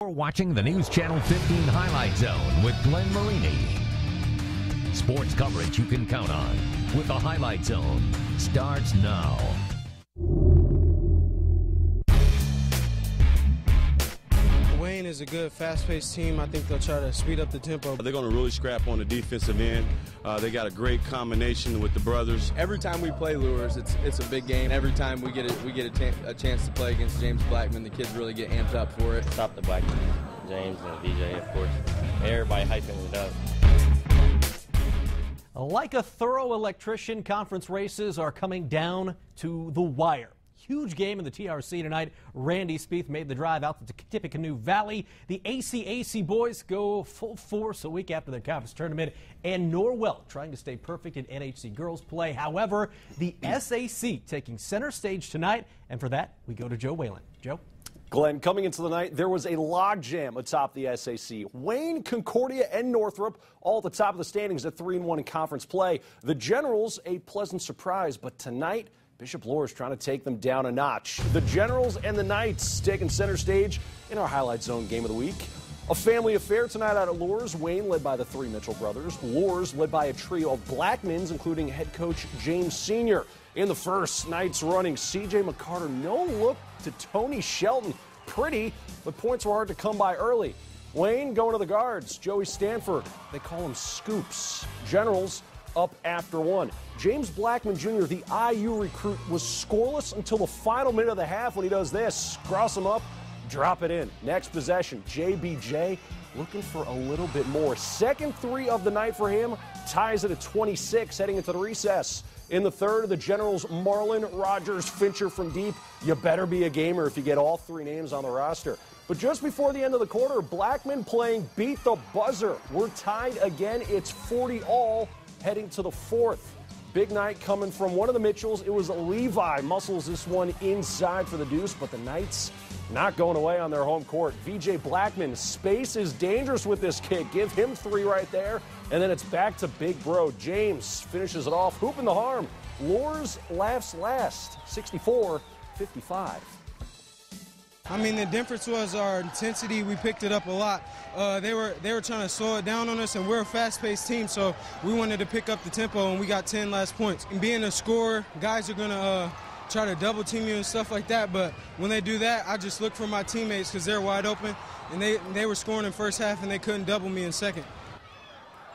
You're watching the News Channel 15 Highlight Zone with Glenn Marini. Sports coverage you can count on with the Highlight Zone starts now. Wayne is a good, fast-paced team. I think they'll try to speed up the tempo. They're going to really scrap on the defensive end. They got a great combination with the brothers. Every time we play Lures, it's a big game. Every time we get a chance to play against James Blackman, the kids really get amped up for it. Stop the Blackman, James and DJ, of course. Everybody hyping it up. Like a thorough electrician, conference races are coming down to the wire. Huge game in the TRC tonight. Randy Spieth made the drive out to Tippecanoe Valley. The ACAC boys go full force a week after their conference tournament, and Norwell trying to stay perfect in NHC girls play. However, the SAC taking center stage tonight, and for that, we go to Joe Whalen. Joe? Glenn, coming into the night, there was a logjam atop the SAC. Wayne, Concordia, and Northrop all at the top of the standings at 3-1 in conference play. The Generals, a pleasant surprise, but tonight, Bishop Luers trying to take them down a notch. The Generals and the Knights taking center stage in our Highlight Zone game of the week. A family affair tonight out at Luers. Wayne led by the three Mitchell brothers. Luers led by a trio of Blackmans, including head coach James Sr. In the first, Knights running C.J. McCarter. No look to Tony Shelton. Pretty, but points were hard to come by early. Wayne going to the guards. Joey Stanford. They call him Scoops. Generals up after one. James Blackman Jr., the IU recruit, was scoreless until the final minute of the half when he does this. Cross him up, drop it in. Next possession, JBJ looking for a little bit more. Second three of the night for him, ties it at 26 heading into the recess. In the third, the Generals, Marlon Rogers Fincher from deep. You better be a gamer if you get all three names on the roster. But just before the end of the quarter, Blackman playing beat the buzzer. We're tied again. It's 40 all. Heading to the fourth. Big night coming from one of the Mitchells. It was Levi. Muscles this one inside for the deuce, but the Knights not going away on their home court. VJ Blackman, space is dangerous with this kid. Give him three right there, and then it's back to Big Bro. James finishes it off, hooping the harm. Luers laughs last, 64-55. I mean, the difference was our intensity. We picked it up a lot. They were trying to slow it down on us, and we're a fast-paced team, so we wanted to pick up the tempo, and we got 10 last points. And being a scorer, guys are going to try to double-team you and stuff like that, but when they do that, I just look for my teammates because they're wide open, and they were scoring in first half, and they couldn't double me in second.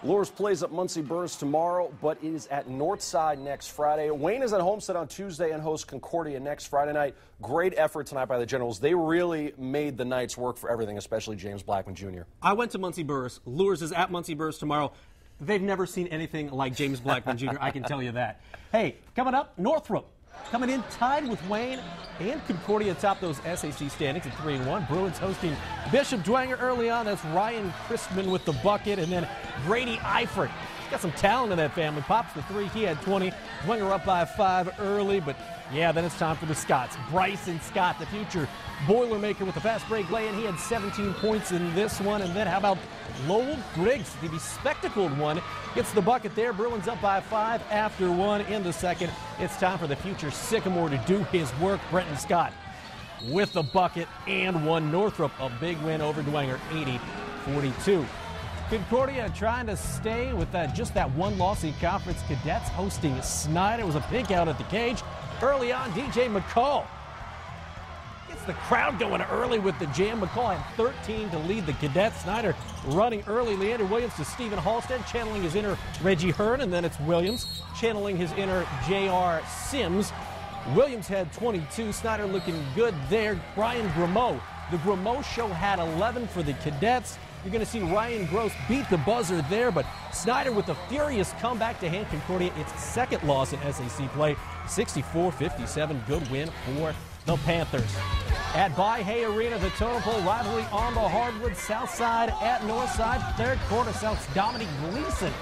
Luers plays at Muncie Burrs tomorrow, but it is at Northside next Friday. Wayne is at Homestead on Tuesday and hosts Concordia next Friday night. Great effort tonight by the Generals. They really made the Knights work for everything, especially James Blackman Jr. I went to Muncie Burrs. Luers is at Muncie Burrs tomorrow. They've never seen anything like James Blackman Jr., I can tell you that. Hey, coming up, Northrop coming in tied with Wayne and Concordia atop those SAC standings at 3-1. Bruins hosting Bishop Dwenger early on. That's Ryan Christman with the bucket, and then Brady Eifert. He's got some talent in that family. Pops the three. He had 20. Dwenger up by 5 early, but yeah, then it's time for the Scotts. Bryson Scott, the future Boilermaker with the fast break lay-in. He had 17 points in this one. And then how about Lowell Griggs, the bespectacled one, gets the bucket there. Bruins up by 5 after 1 in the second. It's time for the future Sycamore to do his work. Brenton Scott with the bucket and one. Northrop, a big win over Dwenger, 80-42. Concordia trying to stay with just that one loss in conference. Cadets hosting Snyder. It was a pink out at the cage. Early on, DJ McCall gets the crowd going early with the jam. McCall had 13 to lead the Cadets. Snyder running early. Leander Williams to Stephen Halstead, channeling his inner Reggie Hearn, and then it's Williams channeling his inner J.R. Sims. Williams had 22. Snyder looking good there. Brian Grimeau. The Grimeau show had 11 for the Cadets. You're going to see Ryan Gross beat the buzzer there, but Snyder with a furious comeback to hand Concordia its second loss in SAC play, 64-57. Good win for the Panthers. At By-Hay Arena, the Totem Pole rivalry on the hardwood. Southside at Northside. Third quarter, South's Dominic Gleason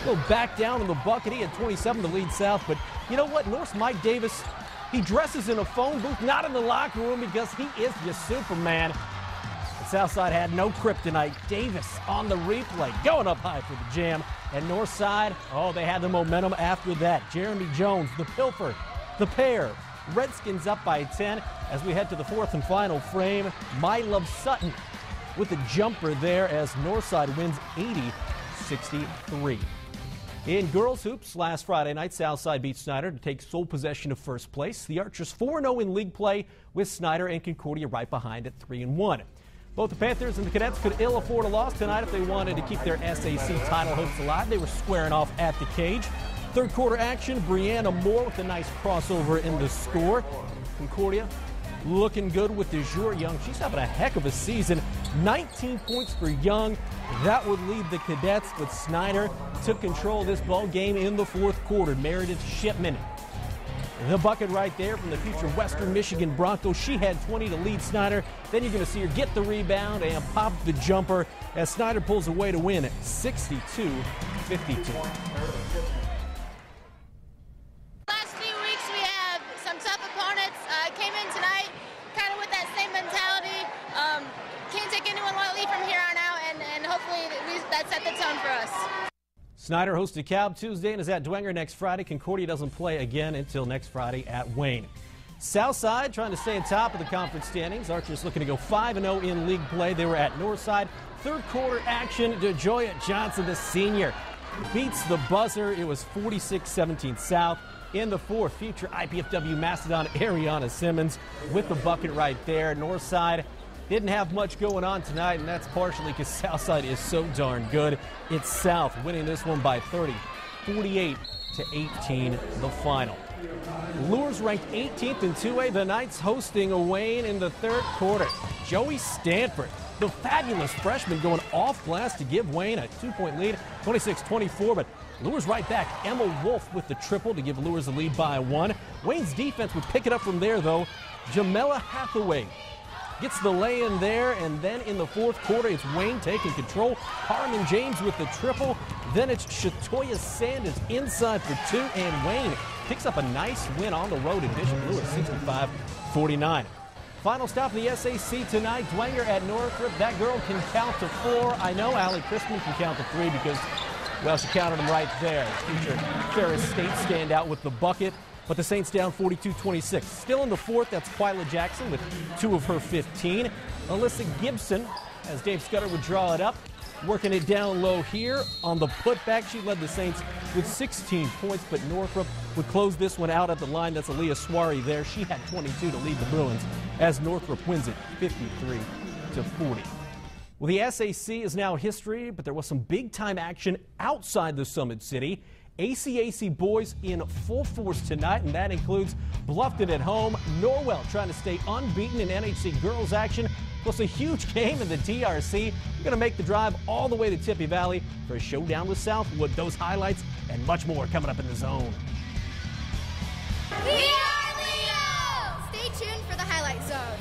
will back down in the bucket. He had 27 to lead South, but you know what? North's Mike Davis, he dresses in a phone booth, not in the locker room, because he is your Superman. Southside had no kryptonite. Davis on the replay, going up high for the jam. And Northside, oh, they had the momentum after that. Jeremy Jones, the Pilfer, the pair. Redskins up by 10 as we head to the fourth and final frame. My Love Sutton with the jumper there as Northside wins 80-63. In girls hoops, last Friday night, Southside beat Snyder to take sole possession of first place. The Archers 4-0 in league play, with Snyder and Concordia right behind at 3-1. Both the Panthers and the Cadets could ill afford a loss tonight if they wanted to keep their SAC title hopes alive. They were squaring off at the cage. Third quarter action, Brianna Moore with a nice crossover in the score. Concordia looking good with DeJour Young. She's having a heck of a season. 19 points for Young. That would lead the Cadets, but Snyder took control of this ball game in the fourth quarter. Meredith Shipman, the bucket right there from the future Western Michigan Broncos. She had 20 to lead Snyder. Then you're going to see her get the rebound and pop the jumper as Snyder pulls away to win at 62-52. Last few weeks we have some tough opponents. Came in tonight kind of with that same mentality. Can't take anyone lightly from here on out, and hopefully that set the tone for us. Snyder hosts DeKalb Tuesday and is at Dwenger next Friday. Concordia doesn't play again until next Friday at Wayne. Southside trying to stay on top of the conference standings. Archers looking to go 5-0 in league play. They were at Northside. Third quarter action, DeJoya Johnson, the senior, beats the buzzer. It was 46-17 South. In the fourth, future IPFW Mastodon Ariana Simmons with the bucket right there. Northside didn't have much going on tonight, and that's partially because Southside is so darn good. It's South winning this one by 30, 48-18, the final. Lures ranked 18th in 2A. The Knights hosting a Wayne in the third quarter. Joey Stanford, the fabulous freshman, going off glass to give Wayne a 2-point lead, 26-24, but Lures right back. Emma Wolf with the triple to give Lures the lead by 1. Wayne's defense would pick it up from there, though. Jamela Hathaway gets the lay-in there, and then in the fourth quarter, it's Wayne taking control. Harmon James with the triple. Then it's Shatoya Sanders inside for 2, and Wayne picks up a nice win on the road in Bishop Lewis, 65-49. Final stop in the SAC tonight, Dwenger at Northrop. That girl can count to 4. I know Allie Christman can count to 3 because, well, she counted them right there. Future Ferris State standout with the bucket. But the Saints down 42-26. Still in the fourth, that's Quila Jackson with 2 of her 15. Alyssa Gibson, as Dave Scudder would draw it up, working it down low here on the putback. She led the Saints with 16 points, but Northrop would close this one out at the line. That's Aaliyah Swari there. She had 22 to lead the Bruins as Northrop wins it 53-40. Well, the SAC is now history, but there was some big-time action outside the Summit City. ACAC boys in full force tonight, and that includes Bluffton at home. Norwell trying to stay unbeaten in NHC girls action, plus a huge game in the TRC. We're going to make the drive all the way to Tippy Valley for a showdown with Southwood. Those highlights and much more coming up in the zone. We are Leo! Stay tuned for the Highlight Zone.